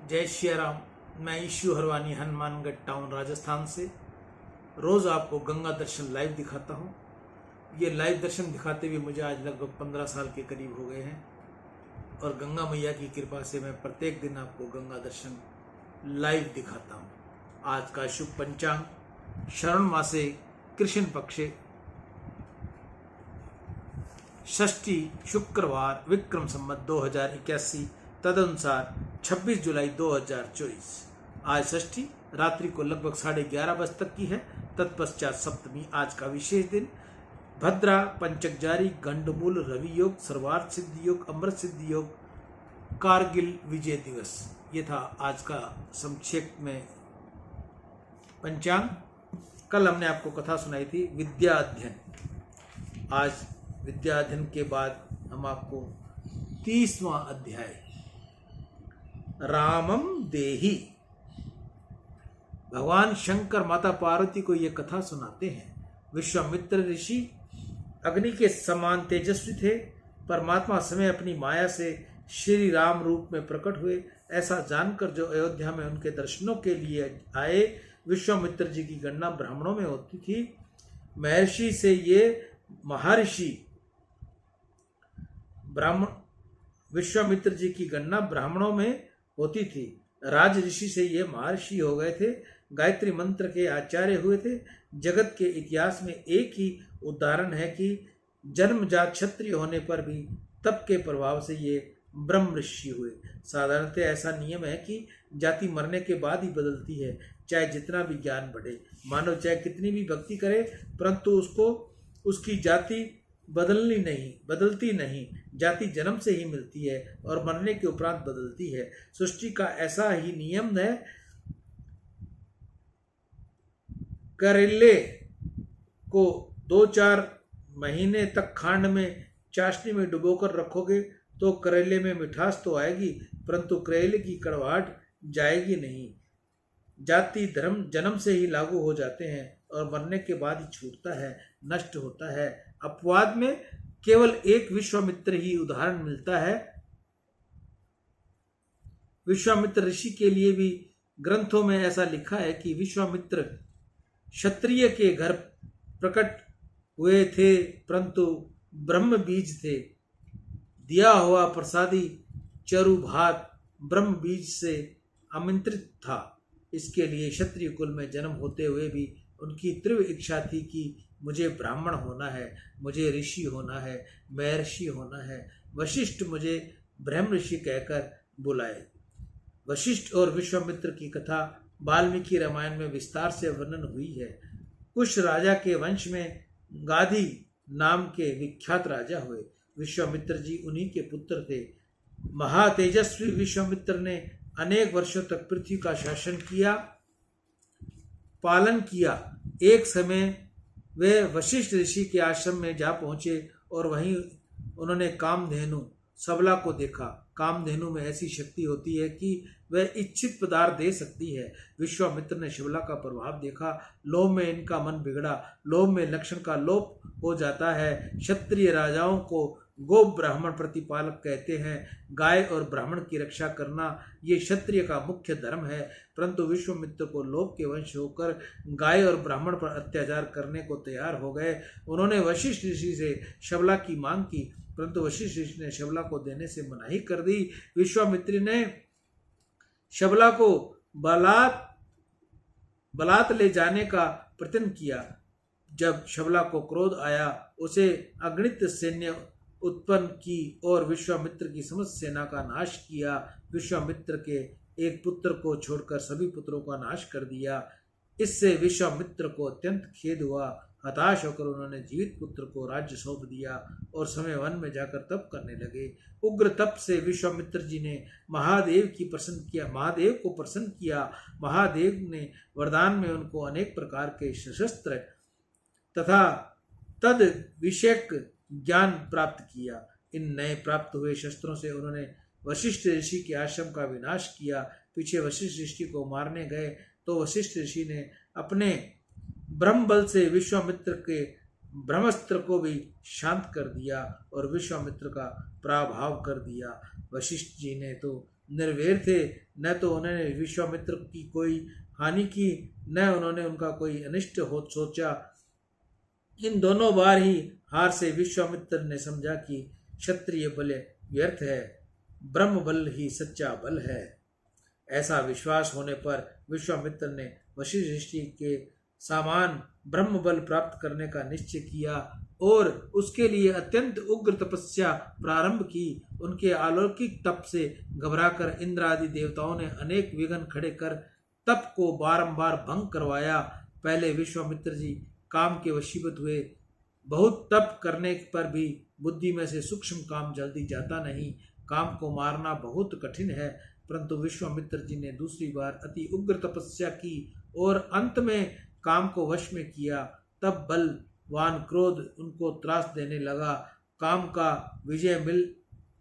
जय श्री राम। मैं issue Harwani Hanumangarh town Rajasthan से रोज़ आपको गंगा दर्शन लाइव दिखाता हूँ। ये लाइव दर्शन दिखाते हुए मुझे आज लगभग 15 साल के करीब हो गए हैं और गंगा मैया की कृपा से मैं प्रत्येक दिन आपको गंगा दर्शन लाइव दिखाता हूँ। आज का शुभ पंचांग श्रावण मासे कृष्ण पक्षे षष्ठी शुक्रवार विक्रम संवत 2081 तदनुसार 26 जुलाई 2024। आज षष्ठी रात्रि को लगभग 11:30 बजे तक की है। तत्पश्चात सप्तमी। आज का विशेष दिन भद्रा पंचक जारी गंडमूल रवि योग सर्वार्थ सिद्धि योग अमृत सिद्धि योग कारगिल विजय दिवस। ये था आज का संक्षेप में पंचांग। कल हमने आपको कथा सुनाई थी विद्या अध्ययन। आज विद्या अध्ययन के बाद हम आपको 30वां अध्याय रामम देहि, भगवान शंकर माता पार्वती को यह कथा सुनाते हैं। विश्वामित्र ऋषि अग्नि के समान तेजस्वी थे। परमात्मा समय अपनी माया से श्री राम रूप में प्रकट हुए। ऐसा जानकर जो अयोध्या में उनके दर्शनों के लिए आए, विश्वामित्र जी की गणना ब्राह्मणों में होती थी। महर्षि से ये महर्षि ब्राह्मण विश्वामित्र जी की गणना ब्राह्मणों में होती थी। राज ऋषि से ये महर्षि हो गए थे। गायत्री मंत्र के आचार्य हुए थे। जगत के इतिहास में एक ही उदाहरण है कि जन्मजात क्षत्रिय होने पर भी तप के प्रभाव से ये ब्रह्म ऋषि हुए। साधारणतः ऐसा नियम है कि जाति मरने के बाद ही बदलती है, चाहे जितना भी ज्ञान बढ़े। मानव चाहे कितनी भी भक्ति करे, परंतु उसको उसकी जाति बदलती नहीं। जाति जन्म से ही मिलती है और मरने के उपरांत बदलती है। सृष्टि का ऐसा ही नियम है। करेले को 2-4 महीने तक खांड में चाशनी में डुबोकर रखोगे तो करेले में मिठास तो आएगी, परंतु करेले की कड़वाहट जाएगी नहीं। जाति धर्म जन्म से ही लागू हो जाते हैं और मरने के बाद ही छूटता है, नष्ट होता है। अपवाद में केवल एक विश्वामित्र ही उदाहरण मिलता है। विश्वामित्र ऋषि के लिए भी ग्रंथों में ऐसा लिखा है कि विश्वामित्र क्षत्रिय के घर प्रकट हुए थे, परंतु ब्रह्म बीज थे। दिया हुआ प्रसादी चरु भात ब्रह्म बीज से आमंत्रित था। इसके लिए क्षत्रिय कुल में जन्म होते हुए भी उनकी तीव्र इच्छा थी कि मुझे ब्राह्मण होना है, मुझे ऋषि होना है, महर्षि होना है। वशिष्ठ मुझे ब्रह्म ऋषि कहकर बुलाए। वशिष्ठ और विश्वामित्र की कथा वाल्मीकि रामायण में विस्तार से वर्णन हुई है। कुश राजा के वंश में गाधी नाम के विख्यात राजा हुए। विश्वामित्र जी उन्हीं के पुत्र थे। महातेजस्वी विश्वामित्र ने अनेक वर्षों तक पृथ्वी का शासन किया, पालन किया। एक समय वे वशिष्ठ ऋषि के आश्रम में जा पहुंचे और वहीं उन्होंने कामधेनु सबला को देखा। कामधेनु में ऐसी शक्ति होती है कि वह इच्छित पदार्थ दे सकती है। विश्वामित्र ने सबला का प्रभाव देखा। लोभ में इनका मन बिगड़ा। लोभ में लक्षण का लोप हो जाता है। क्षत्रिय राजाओं को गो ब्राह्मण प्रतिपालक कहते हैं। गाय और ब्राह्मण की रक्षा करना ये क्षत्रिय का मुख्य धर्म है, परंतु विश्वामित्र को लोभ के वंश होकर गाय और ब्राह्मण पर अत्याचार करने को तैयार हो गए। उन्होंने वशिष्ठ ऋषि से सबला की मांग की, परंतु वशिष्ठ ऋषि ने सबला को देने से मनाही कर दी। विश्वामित्र ने सबला को बलात् ले जाने का प्रयत्न किया। जब सबला को क्रोध आया, उसे अगणित सैन्य उत्पन्न की और विश्वामित्र की समस्त सेना का नाश किया। विश्वामित्र के एक पुत्र को छोड़कर सभी पुत्रों का नाश कर दिया। इससे विश्वामित्र को अत्यंत खेद हुआ। हताश होकर उन्होंने जीवित पुत्र को राज्य सौंप दिया और समय वन में जाकर तप करने लगे। उग्र तप से विश्वामित्र जी ने महादेव को प्रसन्न किया। महादेव ने वरदान में उनको अनेक प्रकार के शस्त्र तथा तद विषयक ज्ञान प्राप्त किया। इन नए प्राप्त हुए शस्त्रों से उन्होंने वशिष्ठ ऋषि के आश्रम का विनाश किया। पीछे वशिष्ठ ऋषि को मारने गए तो वशिष्ठ ऋषि ने अपने ब्रह्म बल से विश्वामित्र के ब्रह्मास्त्र को भी शांत कर दिया और विश्वामित्र का पराभव कर दिया। वशिष्ठ जी ने तो निर्वैर थे, न तो उन्होंने विश्वामित्र की कोई हानि की, न उन्होंने उनका कोई अनिष्ट हो सोचा। इन दोनों बार ही हार से विश्वामित्र ने समझा कि क्षत्रिय बल व्यर्थ है, ब्रह्म बल ही सच्चा बल है। ऐसा विश्वास होने पर विश्वामित्र ने वशिष्ठ ऋषि के समान ब्रह्म बल प्राप्त करने का निश्चय किया और उसके लिए अत्यंत उग्र तपस्या प्रारंभ की। उनके अलौकिक तप से घबराकर इंद्र आदि देवताओं ने अनेक विघ्न खड़े कर तप को बारंबार भंग करवाया। पहले विश्वामित्र जी काम के वशीभूत हुए। बहुत तप करने पर भी बुद्धि में से सूक्ष्म काम जल्दी जाता नहीं। काम को मारना बहुत कठिन है, परंतु विश्वामित्र जी ने दूसरी बार अति उग्र तपस्या की और अंत में काम को वश में किया। तब बलवान क्रोध उनको त्रास देने लगा। काम का विजय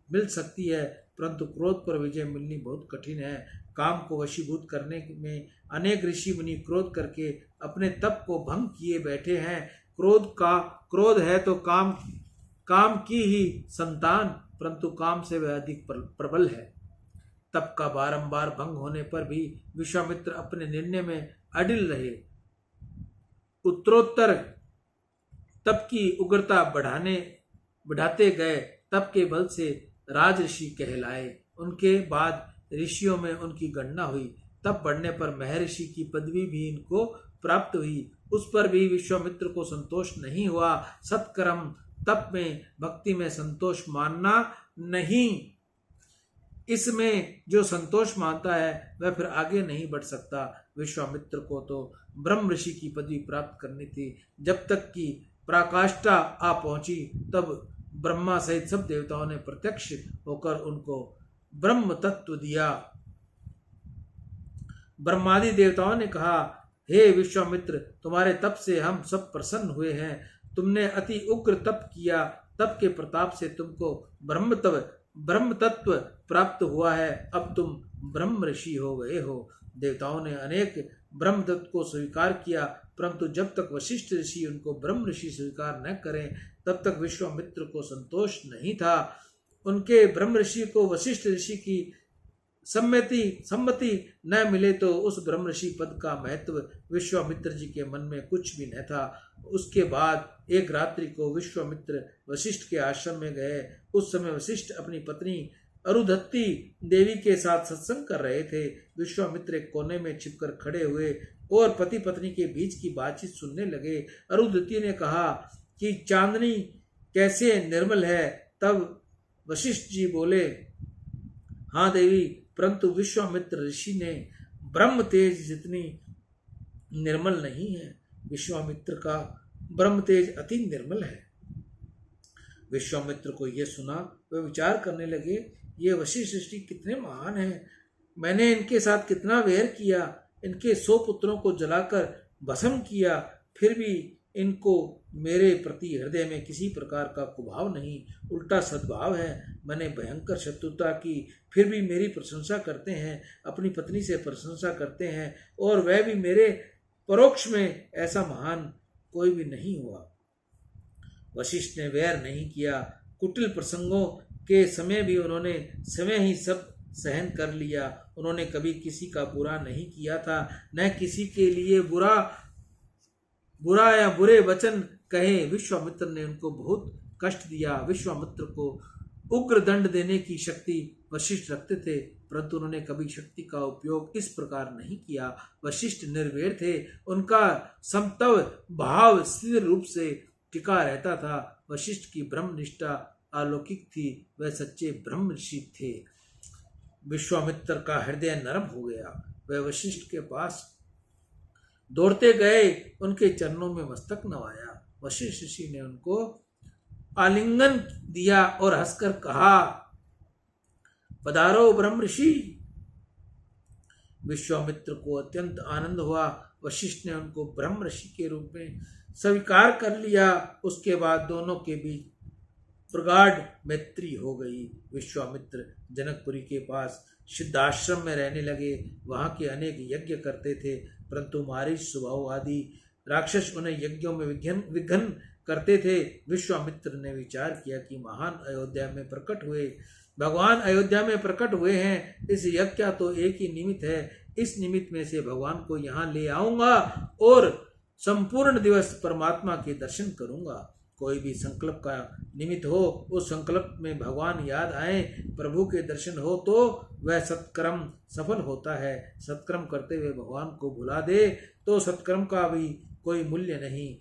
मिल सकती है, परंतु क्रोध पर विजय मिलनी बहुत कठिन है। काम को वशीभूत करने में अनेक ऋषि मुनि क्रोध करके अपने तप को भंग किए बैठे हैं। क्रोध है तो काम की ही संतान, परंतु काम से वह अधिक प्रबल है। तप का बारंबार भंग होने पर भी विश्वामित्र अपने निर्णय में अडिल रहे। उत्तरोत्तर तप की उग्रता बढ़ाते गए। तप के बल से राजऋषि कहलाए। उनके बाद ऋषियों में उनकी गणना हुई। तप बढ़ने पर महर्षि की पदवी भी इनको प्राप्त हुई। उस पर भी विश्वामित्र को संतोष नहीं हुआ। सत्कर्म तप में भक्ति में संतोष मानना नहीं। इसमें जो संतोष मानता है वह फिर आगे नहीं बढ़ सकता। विश्वामित्र को तो ब्रह्म ऋषि की पदवी प्राप्त करनी थी। जब तक कि पराकाष्ठा आ पहुंची तब ब्रह्मा सहित सब देवताओं ने प्रत्यक्ष होकर उनको ब्रह्म तत्व दिया। ब्रह्मादि देवताओं ने कहा, हे विश्वामित्र, तुम्हारे तप से हम सब प्रसन्न हुए हैं। तुमने अति उग्र तप किया। तप के प्रताप से तुमको ब्रह्म तत्व प्राप्त हुआ है। अब तुम ब्रह्म ऋषि हो गए हो। देवताओं ने अनेक ब्रह्म तत्व को स्वीकार किया, परंतु जब तक वशिष्ठ ऋषि उनको ब्रह्म ऋषि स्वीकार न करें तब तक विश्वामित्र को संतोष नहीं था। उनके ब्रह्म ऋषि को वशिष्ठ ऋषि की सम्मति न मिले तो उस ब्रह्म ऋषि पद का महत्व विश्वामित्र जी के मन में कुछ भी न था। उसके बाद एक रात्रि को विश्वामित्र वशिष्ठ के आश्रम में गए। उस समय वशिष्ठ अपनी पत्नी अरुधत्ती देवी के साथ सत्संग कर रहे थे। विश्वामित्र एक कोने में छिपकर खड़े हुए और पति पत्नी के बीच की बातचीत सुनने लगे। अरुधत्ती ने कहा कि चांदनी कैसे निर्मल है। तब वशिष्ठ जी बोले, हाँ देवी, परंतु विश्वामित्र ऋषि ने ब्रह्म तेज जितनी निर्मल नहीं है। विश्वामित्र का ब्रह्म तेज अति निर्मल है। विश्वामित्र को यह सुना, वे विचार करने लगे, ये वशिष्ठ ऋषि कितने महान हैं। मैंने इनके साथ कितना वैर किया, इनके 100 पुत्रों को जलाकर भस्म किया, फिर भी इनको मेरे प्रति हृदय में किसी प्रकार का कुभाव नहीं, उल्टा सद्भाव है। मैंने भयंकर शत्रुता की, फिर भी मेरी प्रशंसा करते हैं, अपनी पत्नी से प्रशंसा करते हैं, और वह भी मेरे परोक्ष में। ऐसा महान कोई भी नहीं हुआ। वशिष्ठ ने वैर नहीं किया। कुटिल प्रसंगों के समय भी उन्होंने समय ही सब सहन कर लिया। उन्होंने कभी किसी का बुरा नहीं किया था, न किसी के लिए बुरा या बुरे वचन कहे। विश्वामित्र ने उनको बहुत कष्ट दिया। विश्वामित्र को उग्र दंड देने की शक्ति वशिष्ठ रखते थे, परंतु उन्होंने कभी शक्ति का उपयोग इस प्रकार नहीं किया। वशिष्ठ निर्वैर थे। उनका समत्व भाव स्थिर रूप से टिका रहता था। वशिष्ठ की ब्रह्मनिष्ठा अलौकिक थी। वह सच्चे ब्रह्म ऋषि थे। विश्वामित्र का हृदय नरम हो गया। वह वशिष्ठ के पास दौड़ते गए, उनके चरणों में मस्तक नवाया। वशिष्ठ ऋषि ने उनको आलिंगन दिया और हंसकर कहा, पधारो ब्रह्म ऋषि। विश्वामित्र को अत्यंत आनंद हुआ। वशिष्ठ ने उनको ब्रह्म ऋषि के रूप में स्वीकार कर लिया। उसके बाद दोनों के बीच प्रगाढ़ मैत्री हो गई। विश्वामित्र जनकपुरी के पास सिद्धाश्रम में रहने लगे। वहां के अनेक यज्ञ करते थे, परंतु मारीच स्वभाव आदि राक्षस उन्हें यज्ञों में विघ्न करते थे। विश्वामित्र ने विचार किया कि महान अयोध्या में प्रकट हुए भगवान अयोध्या में प्रकट हुए हैं, इस यज्ञ का तो एक ही निमित्त है, इस निमित्त में से भगवान को यहाँ ले आऊंगा और संपूर्ण दिवस परमात्मा के दर्शन करूंगा। कोई भी संकल्प का निमित्त हो, उस संकल्प में भगवान याद आए, प्रभु के दर्शन हो तो वह सत्कर्म सफल होता है। सत्कर्म करते हुए भगवान को भुला दे तो सत्कर्म का भी कोई मूल्य नहीं।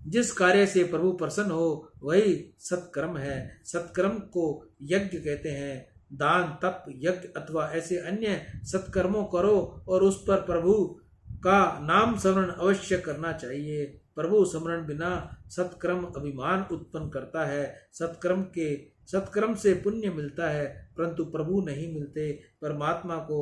जिस कार्य से प्रभु प्रसन्न हो वही सत्कर्म है। सत्कर्म को यज्ञ कहते हैं। दान, तप, यज्ञ अथवा ऐसे अन्य सत्कर्मों करो और उस पर प्रभु का नाम स्मरण अवश्य करना चाहिए। प्रभु स्मरण बिना सत्कर्म अभिमान उत्पन्न करता है। सत्कर्म से पुण्य मिलता है परंतु प्रभु नहीं मिलते। परमात्मा को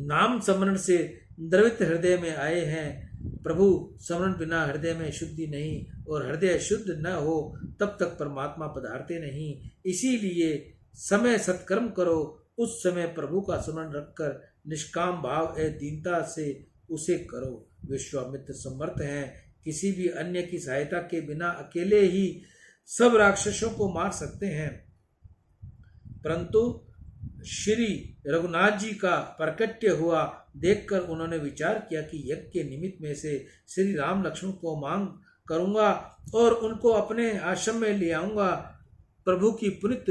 नाम स्मरण से द्रवित हृदय में आए हैं। प्रभु स्मरण बिना हृदय में शुद्धि नहीं, और हृदय शुद्ध न हो तब तक परमात्मा पधारते नहीं। इसीलिए समय सत्कर्म करो, उस समय प्रभु का स्मरण रखकर निष्काम भाव एवं दीनता से उसे करो। विश्वामित्र समर्थ हैं, किसी भी अन्य की सहायता के बिना अकेले ही सब राक्षसों को मार सकते हैं। परंतु श्री रघुनाथ जी का प्रकट्य हुआ देखकर उन्होंने विचार किया कि यज्ञ के निमित्त में से श्री राम लक्ष्मण को मांग करूंगा और उनको अपने आश्रम में ले आऊंगा। प्रभु की पुनित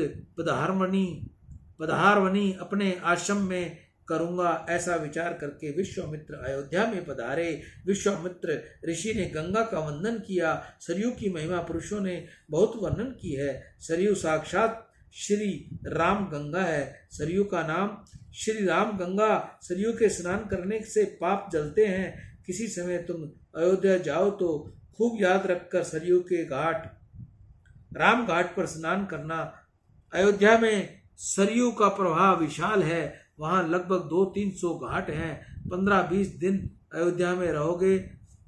पधारवनी अपने आश्रम में करूंगा। ऐसा विचार करके विश्वामित्र अयोध्या में पधारे। विश्वामित्र ऋषि ने गंगा का वंदन किया। सरयू की महिमा पुरुषों ने बहुत वर्णन की है। सरयू साक्षात श्री राम गंगा है। सरयू का नाम श्री राम गंगा। सरयू के स्नान करने से पाप जलते हैं। किसी समय तुम अयोध्या जाओ तो खूब याद रखकर सरयू के घाट राम घाट पर स्नान करना। अयोध्या में सरयू का प्रवाह विशाल है। वहाँ लगभग 200-300 घाट हैं। 15-20 दिन अयोध्या में रहोगे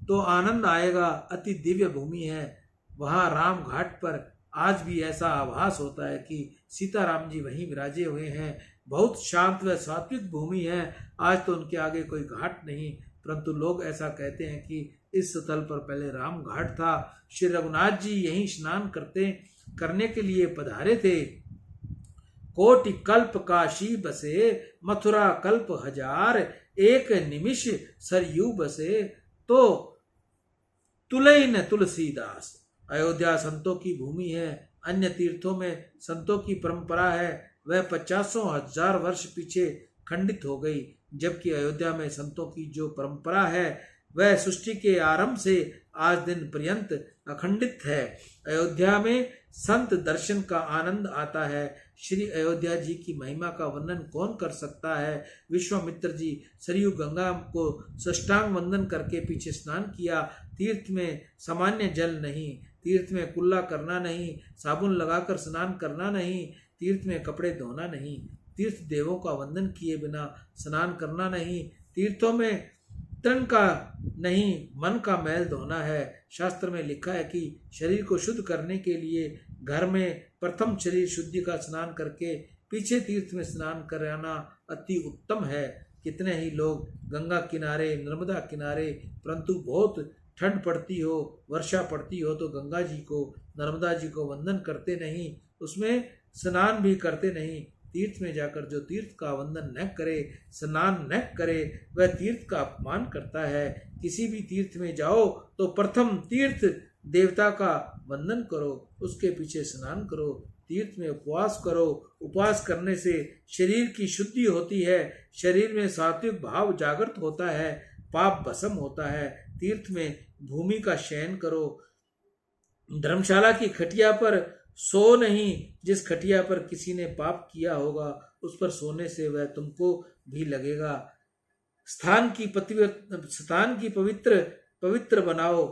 तो आनंद आएगा। अति दिव्य भूमि है। वहाँ राम घाट पर आज भी ऐसा आभास होता है कि सीताराम जी वहीं विराजे हुए हैं। बहुत शांत व सात्विक भूमि है। आज तो उनके आगे कोई घाट नहीं, परंतु लोग ऐसा कहते हैं कि इस स्थल पर पहले राम घाट था। श्री रघुनाथ जी यहीं स्नान करने के लिए पधारे थे। कोटि कल्प काशी बसे, मथुरा कल्प हजार, एक निमिष सरयू बसे, तो तुलई न तुलसीदास। अयोध्या संतों की भूमि है। अन्य तीर्थों में संतों की परंपरा है, वह 50,000 वर्ष पीछे खंडित हो गई, जबकि अयोध्या में संतों की जो परंपरा है वह सृष्टि के आरंभ से आज दिन पर्यंत अखंडित है। अयोध्या में संत दर्शन का आनंद आता है। श्री अयोध्या जी की महिमा का वर्णन कौन कर सकता है। विश्वामित्र जी सरयू गंगा को साष्टांग वंदन करके पीछे स्नान किया। तीर्थ में सामान्य जल नहीं, तीर्थ में कुल्ला करना नहीं, साबुन लगाकर स्नान करना नहीं, तीर्थ में कपड़े धोना नहीं, तीर्थ देवों का वंदन किए बिना स्नान करना नहीं, तीर्थों में तन का नहीं मन का मैल धोना है। शास्त्र में लिखा है कि शरीर को शुद्ध करने के लिए घर में प्रथम शरीर शुद्धि का स्नान करके पीछे तीर्थ में स्नान कराना अति उत्तम है। कितने ही लोग गंगा किनारे, नर्मदा किनारे, परंतु बहुत ठंड पड़ती हो, वर्षा पड़ती हो तो गंगा जी को, नर्मदा जी को वंदन करते नहीं, उसमें स्नान भी करते नहीं। तीर्थ में जाकर जो तीर्थ का वंदन न करे, स्नान न करे, वह तीर्थ का अपमान करता है। किसी भी तीर्थ में जाओ तो प्रथम तीर्थ देवता का वंदन करो, उसके पीछे स्नान करो, तीर्थ में उपवास करो। उपवास करने से शरीर की शुद्धि होती है, शरीर में सात्विक भाव जागृत होता है, पाप भस्म होता है। तीर्थ में भूमि का शयन करो। धर्मशाला की खटिया पर सो नहीं। जिस खटिया पर किसी ने पाप किया होगा उस पर सोने से वह तुमको भी लगेगा। स्थान की पवित्र बनाओ,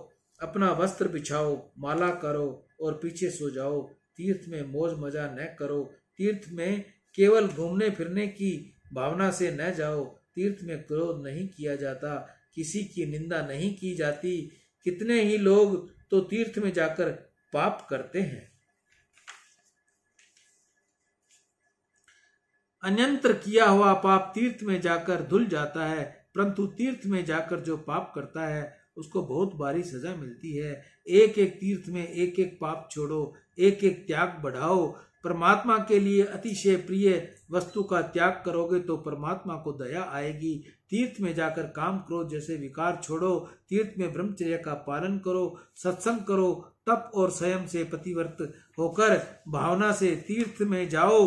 अपना वस्त्र बिछाओ, माला करो और पीछे सो जाओ। तीर्थ में मौज मजा न करो। तीर्थ में केवल घूमने फिरने की भावना से न जाओ। तीर्थ में क्रोध नहीं किया जाता, किसी की निंदा नहीं की जाती। कितने ही लोग तो तीर्थ में जाकर पाप करते हैं। अन्यंत्र किया हुआ पाप तीर्थ में जाकर धुल जाता है, परंतु तीर्थ में जाकर जो पाप करता है उसको बहुत भारी सजा मिलती है। एक एक तीर्थ में एक एक पाप छोड़ो, एक एक त्याग बढ़ाओ। परमात्मा के लिए अतिशय प्रिय वस्तु का त्याग करोगे तो परमात्मा को दया आएगी। तीर्थ में जाकर काम क्रोध जैसे विकार छोड़ो, तीर्थ में ब्रह्मचर्य का पालन करो, सत्संग करो, तप और संयम से प्रतिवर्त होकर भावना से तीर्थ में जाओ।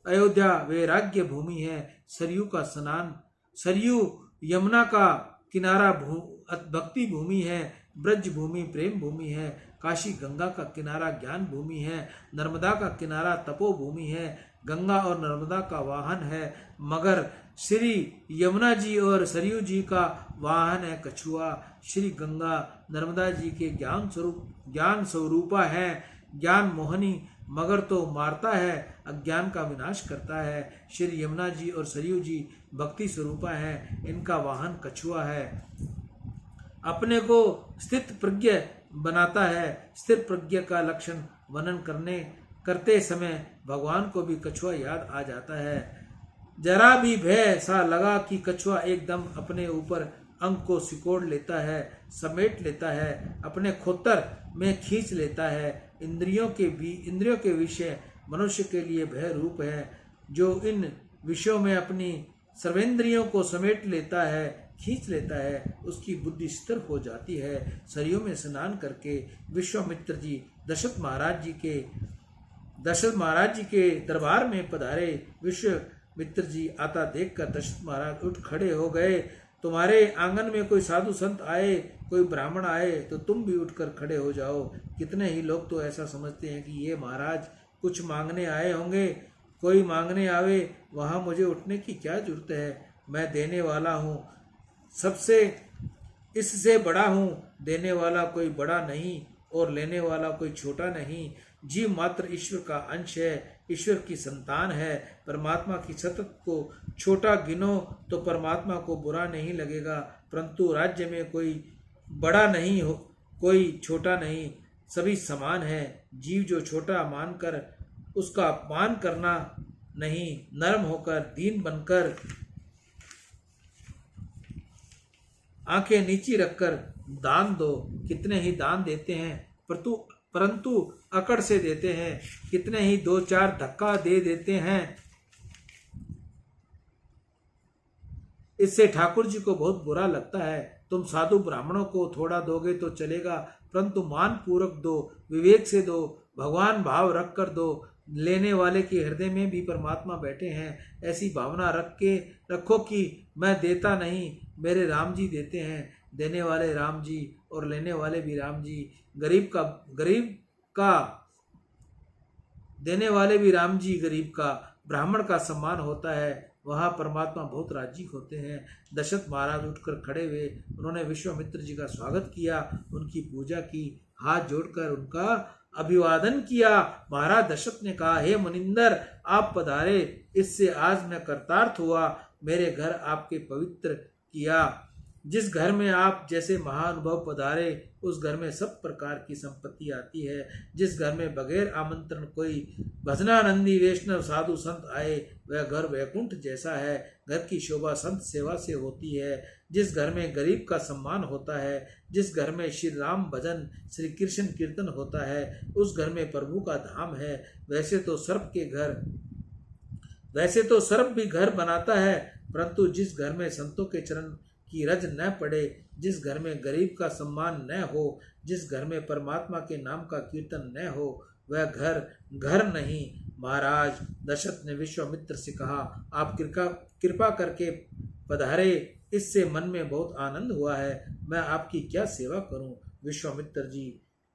अयोध्या वैराग्य भूमि है, सरयू का स्नान, सरयू यमुना का किनारा भक्ति भूमि है, ब्रज भूमि प्रेम भूमि है, काशी गंगा का किनारा ज्ञान भूमि है, नर्मदा का किनारा तपो भूमि है, गंगा और नर्मदा का वाहन है मगर, श्री यमुना जी और सरयू जी का वाहन है कछुआ। श्री गंगा नर्मदा जी के ज्ञान स्वरूपा है, ज्ञान मोहनी, मगर तो मारता है, अज्ञान का विनाश करता है। श्री यमुना जी और सरयू जी भक्ति स्वरूपा है, इनका वाहन कछुआ है। अपने को स्थित प्रज्ञ बनाता है। स्थिर प्रज्ञ का लक्षण वर्णन करते समय भगवान को भी कछुआ याद आ जाता है। जरा भी भय सा लगा कि कछुआ एकदम अपने ऊपर अंग को सिकोड़ लेता है, समेट लेता है, अपने खोतर में खींच लेता है। इंद्रियों के विषय मनुष्य के लिए भय रूप है। जो इन विषयों में अपनी सर्वेंद्रियों को समेट लेता है, खींच लेता है, उसकी बुद्धि स्थिर हो जाती है। सरयू में स्नान करके विश्वामित्र जी दशरथ महाराज जी के दरबार में पधारे। विश्वामित्र जी आता देखकर दशरथ महाराज उठ खड़े हो गए। तुम्हारे आंगन में कोई साधु संत आए, कोई ब्राह्मण आए तो तुम भी उठकर खड़े हो जाओ। कितने ही लोग तो ऐसा समझते हैं कि ये महाराज कुछ मांगने आए होंगे, कोई मांगने आवे वहां मुझे उठने की क्या जरूरत है, मैं देने वाला हूँ, सबसे इससे बड़ा हूँ। देने वाला कोई बड़ा नहीं और लेने वाला कोई छोटा नहीं। जीव मात्र ईश्वर का अंश है, ईश्वर की संतान है। परमात्मा की सतत को छोटा गिनो तो परमात्मा को बुरा नहीं लगेगा, परंतु राज्य में कोई बड़ा नहीं हो, कोई छोटा नहीं, सभी समान है। जीव जो छोटा मानकर उसका अपमान करना नहीं, नरम होकर दीन बनकर आंखें नीची रखकर दान दो। कितने ही दान देते हैं परंतु अकड़ से देते हैं, कितने ही दो चार धक्का दे देते हैं। इससे ठाकुर जी को बहुत बुरा लगता है। तुम साधु ब्राह्मणों को थोड़ा दोगे तो चलेगा, परंतु मान पूर्वक दो, विवेक से दो, भगवान भाव रख कर दो। लेने वाले के हृदय में भी परमात्मा बैठे हैं, ऐसी भावना रखो कि मैं देता नहीं, मेरे राम जी देते हैं। देने वाले राम जी और लेने वाले भी राम जी। गरीब का देने वाले भी राम जी, गरीब का, ब्राह्मण का सम्मान होता है, वहाँ परमात्मा बहुत राजी होते हैं। दशरथ महाराज उठकर खड़े हुए, उन्होंने विश्वामित्र जी का स्वागत किया, उनकी पूजा की, हाथ जोड़कर उनका अभिवादन किया। महाराज दशरथ ने कहा, हे मुनिंदर, आप पधारे, इससे आज मैं कृतार्थ हुआ। मेरे घर आपके पवित्र किया। जिस घर में आप जैसे महानुभव पधारे उस घर में सब प्रकार की संपत्ति आती है। जिस घर में बगैर आमंत्रण कोई भजनानंदी वैष्णव साधु संत आए वह घर वैकुंठ जैसा है। घर की शोभा संत सेवा से होती है। जिस घर में गरीब का सम्मान होता है, जिस घर में श्री राम भजन श्री कृष्ण कीर्तन होता है, उस घर में प्रभु का धाम है। वैसे तो सर्प भी घर बनाता है, परंतु जिस घर में संतों के चरण की रज न पड़े, जिस घर में गरीब का सम्मान न हो, जिस घर में परमात्मा के नाम का कीर्तन न हो, वह घर नहीं। महाराज दशरथ ने विश्वामित्र से कहा, आप कृपा करके पधारे, इससे मन में बहुत आनंद हुआ है। मैं आपकी क्या सेवा करूं? विश्वामित्र जी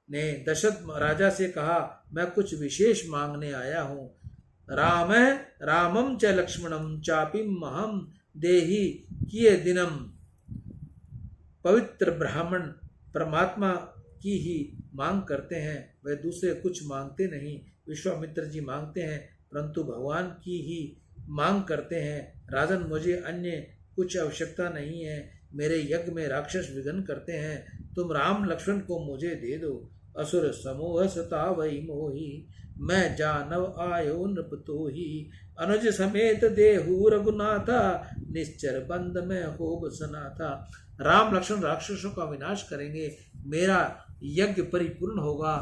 ने दशरथ राजा से कहा, मैं कुछ विशेष मांगने आया हूं। रामम च लक्ष्मणम चापि महम देहि किए दिनम। पवित्र ब्राह्मण परमात्मा की ही मांग करते हैं, वे दूसरे कुछ मांगते नहीं। विश्वामित्र जी मांगते हैं परंतु भगवान की ही मांग करते हैं। राजन, मुझे अन्य कुछ आवश्यकता नहीं है। मेरे यज्ञ में राक्षस विघ्न करते हैं, तुम राम लक्ष्मण को मुझे दे दो। असुर समूह सता वही मोही मैं जानव आयो नृप तो ही, अनुज समेत देहु रघुनाथा, निश्चर बंद में होब सनाथा। राम लक्ष्मण राक्षसों का विनाश करेंगे, मेरा यज्ञ परिपूर्ण होगा।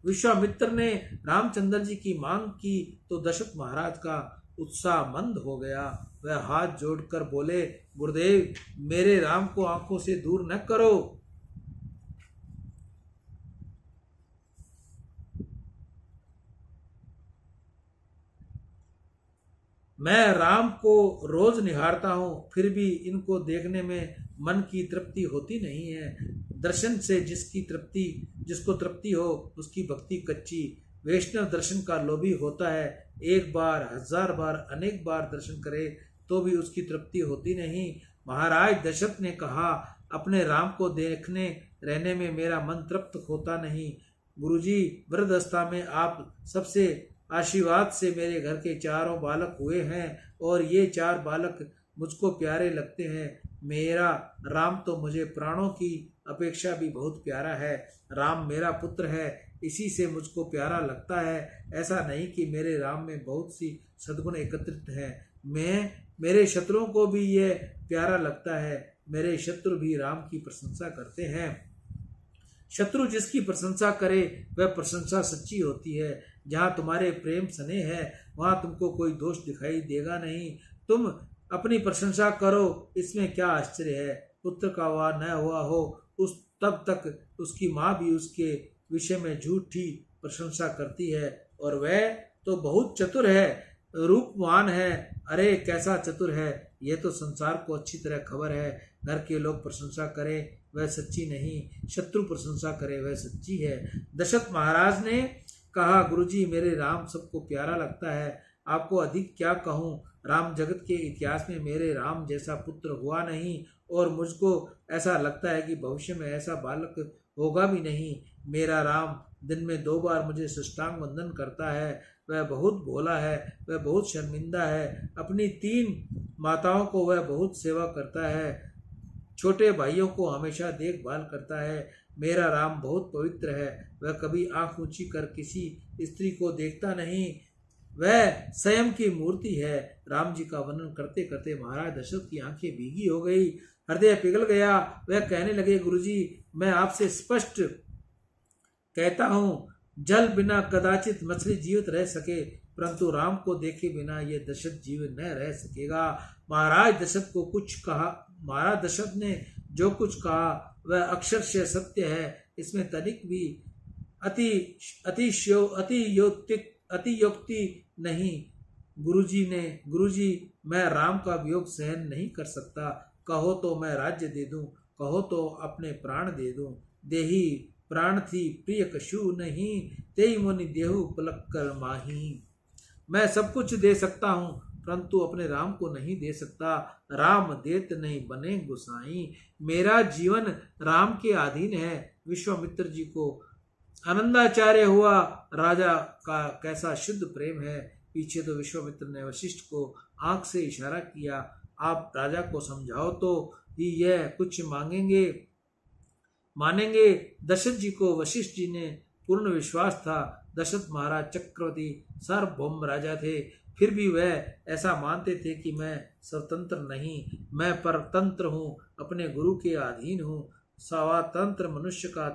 विश्वामित्र ने रामचंद्र जी की मांग की तो दशरथ महाराज का उत्साह मंद हो गया। वह हाथ जोड़कर बोले, गुरुदेव, मेरे राम को आंखों से दूर न करो। मैं राम को रोज निहारता हूँ, फिर भी इनको देखने में मन की तृप्ति होती नहीं है। दर्शन से जिसको तृप्ति हो, उसकी भक्ति कच्ची। वैष्णव दर्शन का लोभी होता है, एक बार, हजार बार, अनेक बार दर्शन करे तो भी उसकी तृप्ति होती नहीं। महाराज दशरथ ने कहा, अपने राम को देखने रहने में मेरा मन तृप्त होता नहीं। गुरुजी, वृद्धावस्था में आप सबसे आशीर्वाद से मेरे घर के चारों बालक हुए हैं और ये चार बालक मुझको प्यारे लगते हैं। मेरा राम तो मुझे प्राणों की अपेक्षा भी बहुत प्यारा है। राम मेरा पुत्र है, इसी से मुझको प्यारा लगता है। ऐसा नहीं कि मेरे राम में बहुत सी सद्गुण एकत्रित हैं। मेरे शत्रुओं को भी यह प्यारा लगता है। मेरे शत्रु भी राम की प्रशंसा करते हैं। शत्रु जिसकी प्रशंसा करे वह प्रशंसा सच्ची होती है। जहाँ तुम्हारे प्रेम स्नेह है वहाँ तुमको कोई दोष दिखाई देगा नहीं। तुम अपनी प्रशंसा करो, इसमें क्या आश्चर्य है। पुत्र का हुआ न हुआ हो उस तब तक उसकी माँ भी उसके विषय में झूठी प्रशंसा करती है, और वह तो बहुत चतुर है, रूपवान है। अरे कैसा चतुर है, यह तो संसार को अच्छी तरह खबर है। घर के लोग प्रशंसा करें वह सच्ची नहीं, शत्रु प्रशंसा करे वह सच्ची है। दशरथ महाराज ने कहा, गुरुजी, मेरे राम सबको प्यारा लगता है, आपको अधिक क्या कहूँ। राम जगत के इतिहास में मेरे राम जैसा पुत्र हुआ नहीं, और मुझको ऐसा लगता है कि भविष्य में ऐसा बालक होगा भी नहीं। मेरा राम दिन में 2 बार मुझे साष्टांग वंदन करता है। वह बहुत भोला है, वह बहुत शर्मिंदा है। अपनी 3 माताओं को वह बहुत सेवा करता है, छोटे भाइयों को हमेशा देखभाल करता है। मेरा राम बहुत पवित्र है, वह कभी आंख ऊंची कर किसी स्त्री को देखता नहीं, वह स्वयं की मूर्ति है। राम जी का वर्णन करते करते महाराज दशरथ की आंखें भीगी हो गई, हृदय पिघल गया। वह कहने लगे, गुरुजी, मैं आपसे स्पष्ट कहता हूँ, जल बिना कदाचित मछली जीवित रह सके, परंतु राम को देखे बिना यह दशरथ जीवित न रह सकेगा। महाराज दशरथ ने जो कुछ कहा वह अक्षरशः सत्य है, इसमें तनिक भी अतियोक्ति नहीं। गुरुजी, मैं राम का वियोग सहन नहीं कर सकता। कहो तो मैं राज्य दे दूं, कहो तो अपने प्राण दे दूं। देही प्राण थी प्रिय कशु नहीं, तेई मुनि देहु पलक कर माही। मैं सब कुछ दे सकता हूँ, परंतु अपने राम को नहीं दे सकता। राम देत नहीं बने गुसाई। मेरा जीवन राम के अधीन है। विश्वामित्र जी को आनंदाचार्य हुआ, राजा का कैसा शुद्ध प्रेम है। पीछे तो विश्वामित्र ने वशिष्ठ को आंख से इशारा किया, आप राजा को समझाओ तो ही यह कुछ मानेंगे। दशरथ जी को वशिष्ठ जी ने पूर्ण विश्वास था। दशरथ महाराज चक्रवर्ती सार्वभौम राजा थे, फिर भी वह ऐसा मानते थे कि मैं स्वतंत्र नहीं, मैं परतंत्र हूँ, अपने गुरु के अधीन हूँ। स्वातंत्र मनुष्य का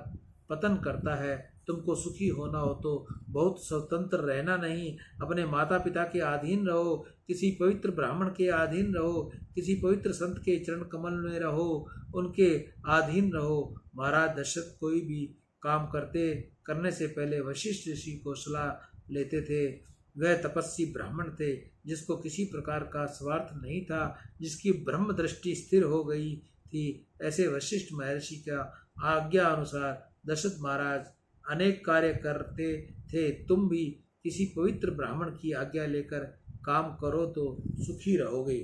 पतन करता है। तुमको सुखी होना हो तो बहुत स्वतंत्र रहना नहीं, अपने माता पिता के अधीन रहो, किसी पवित्र ब्राह्मण के अधीन रहो, किसी पवित्र संत के चरण कमल में रहो, उनके अधीन रहो। महाराज दशरथ कोई भी काम करने से पहले वशिष्ठ ऋषि को सलाह लेते थे। वह तपस्वी ब्राह्मण थे, जिसको किसी प्रकार का स्वार्थ नहीं था, जिसकी ब्रह्म दृष्टि स्थिर हो गई थी। ऐसे वशिष्ठ महर्षि का आज्ञा अनुसार दशरथ महाराज अनेक कार्य करते थे। तुम भी किसी पवित्र ब्राह्मण की आज्ञा लेकर काम करो तो सुखी रहोगे।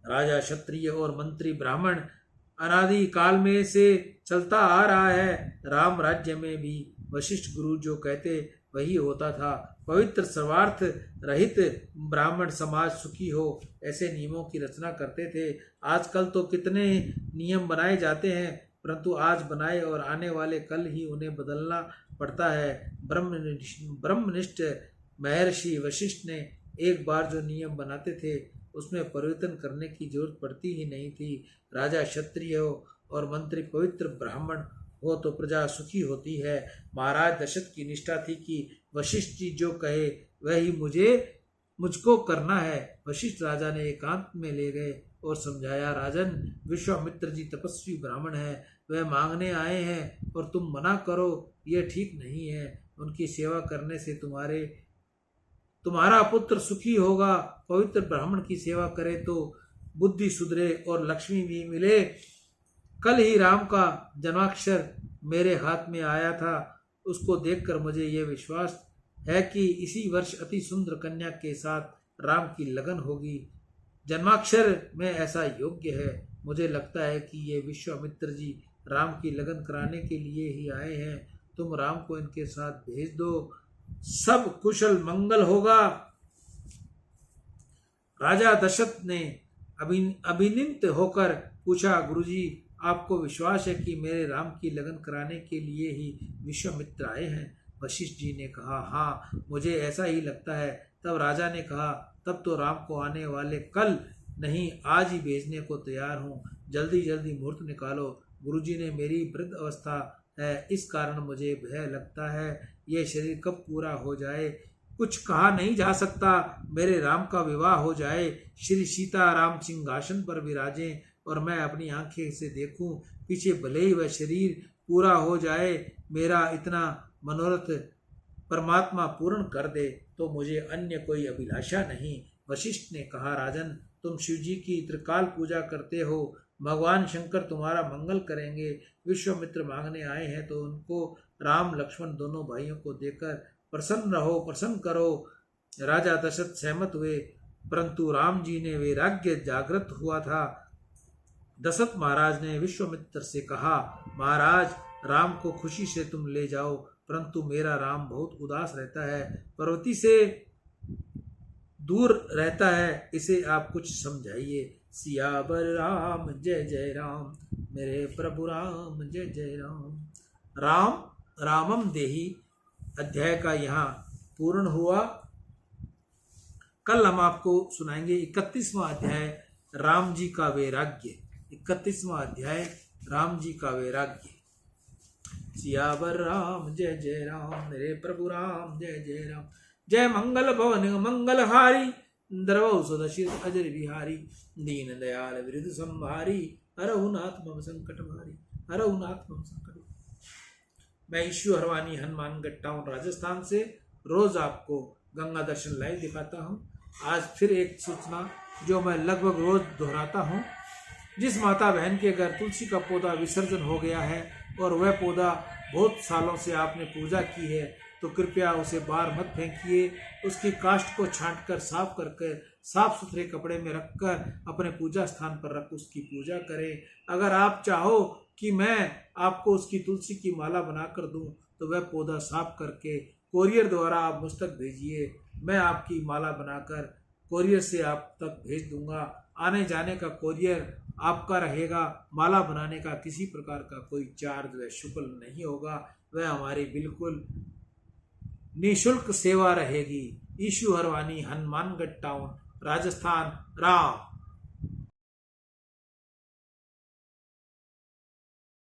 राजा, क्षत्रिय और मंत्री ब्राह्मण अनादि काल में से चलता आ रहा है। राम राज्य में भी वशिष्ठ गुरु जो कहते वही होता था। पवित्र सर्वार्थ रहित ब्राह्मण समाज सुखी हो, ऐसे नियमों की रचना करते थे। आजकल तो कितने नियम बनाए जाते हैं, परंतु आज बनाए और आने वाले कल ही उन्हें बदलना पड़ता है। ब्रह्मनिष्ठ महर्षि वशिष्ठ ने एक बार जो नियम बनाते थे उसमें परिवर्तन करने की जरूरत पड़ती ही नहीं थी। राजा क्षत्रिय हो और मंत्री पवित्र ब्राह्मण हो तो प्रजा सुखी होती है। महाराज दशरथ की निष्ठा थी कि वशिष्ठ जी जो कहे वही मुझको करना है। वशिष्ठ राजा ने एकांत में ले गए और समझाया, राजन, विश्वामित्र जी तपस्वी ब्राह्मण हैं, वह मांगने आए हैं और तुम मना करो, यह ठीक नहीं है। उनकी सेवा करने से तुम्हारा पुत्र सुखी होगा। पवित्र ब्राह्मण की सेवा करे तो बुद्धि सुधरे और लक्ष्मी भी मिले। कल ही राम का जन्माक्षर मेरे हाथ में आया था, उसको देखकर मुझे यह विश्वास है कि इसी वर्ष अति सुंदर कन्या के साथ राम की लगन होगी। जन्माक्षर में ऐसा योग्य है। मुझे लगता है कि ये विश्वामित्र जी राम की लगन कराने के लिए ही आए हैं। तुम राम को इनके साथ भेज दो, सब कुशल मंगल होगा। राजा दशरथ ने अभिनित होकर पूछा, गुरुजी, आपको विश्वास है कि मेरे राम की लगन कराने के लिए ही विश्वामित्र आए हैं? वशिष्ठ जी ने कहा, हाँ, मुझे ऐसा ही लगता है। तब राजा ने कहा, तब तो राम को आने वाले कल नहीं आज ही भेजने को तैयार हूँ। जल्दी जल्दी मुहूर्त निकालो। गुरुजी ने मेरी वृद्ध अवस्था है, इस कारण मुझे भय लगता है यह शरीर कब पूरा हो जाए, कुछ कहा नहीं जा सकता। मेरे राम का विवाह हो जाए, श्री सीता राम सिंहासन पर विराजें और मैं अपनी आंखें से देखूं, पीछे भले ही वह शरीर पूरा हो जाए, मेरा इतना मनोरथ परमात्मा पूर्ण कर दे तो मुझे अन्य कोई अभिलाषा नहीं। वशिष्ठ ने कहा, राजन, तुम शिव जी की त्रिकाल पूजा करते हो, भगवान शंकर तुम्हारा मंगल करेंगे। विश्वामित्र मांगने आए हैं तो उनको राम लक्ष्मण दोनों भाइयों को देकर प्रसन्न रहो, प्रसन्न करो। राजा दशरथ सहमत हुए, परंतु राम जी ने वैराग्य जागृत हुआ था। दशरथ महाराज ने विश्वामित्र से कहा, महाराज, राम को खुशी से तुम ले जाओ, परंतु मेरा राम बहुत उदास रहता है, पर्वती से दूर रहता है, इसे आप कुछ समझाइए। सियावर राम जय जय राम, मेरे प्रभु राम जय जय राम। राम रामम देही अध्याय का यहाँ पूर्ण हुआ। कल हम आपको सुनाएंगे 31वां अध्याय, राम जी का वैराग्य। 31वां अध्याय, राम जी का वैराग्य। सियावर राम जय जय राम, मेरे प्रभु राम जय जय राम। जय मंगल भवन मंगलहारी, द्रवौ सदशिव अजर बिहारी, दीन दयाल विरुद्ध संभारी, हरहु नाथ मम संकट भारी, हरहु नाथ मम संकट। मैं ईशु हरवानी हनुमानगढ़ टाउन राजस्थान से रोज आपको गंगा दर्शन लाइव दिखाता हूँ। आज फिर एक सूचना जो मैं लगभग रोज दोहराता हूँ। जिस माता बहन के घर तुलसी का पौधा विसर्जन हो गया है और वह पौधा बहुत सालों से आपने पूजा की है, तो कृपया उसे बाहर मत फेंकिए। उसकी काष्ठ को छांटकर साफ करके साफ सुथरे कपड़े में रखकर अपने पूजा स्थान पर रख उसकी पूजा करें। अगर आप चाहो कि मैं आपको उसकी तुलसी की माला बनाकर दूं तो वह पौधा साफ करके कोरियर द्वारा आप मुझ तक भेजिए। मैं आपकी माला बनाकर कोरियर से आप तक भेज दूंगा। आने जाने का कोरियर आपका रहेगा। माला बनाने का किसी प्रकार का कोई चार्ज व शुल्क नहीं होगा, वह हमारी बिल्कुल निःशुल्क सेवा रहेगी। ईशु हरवानी हनुमानगढ़ टाउन राजस्थान। राम।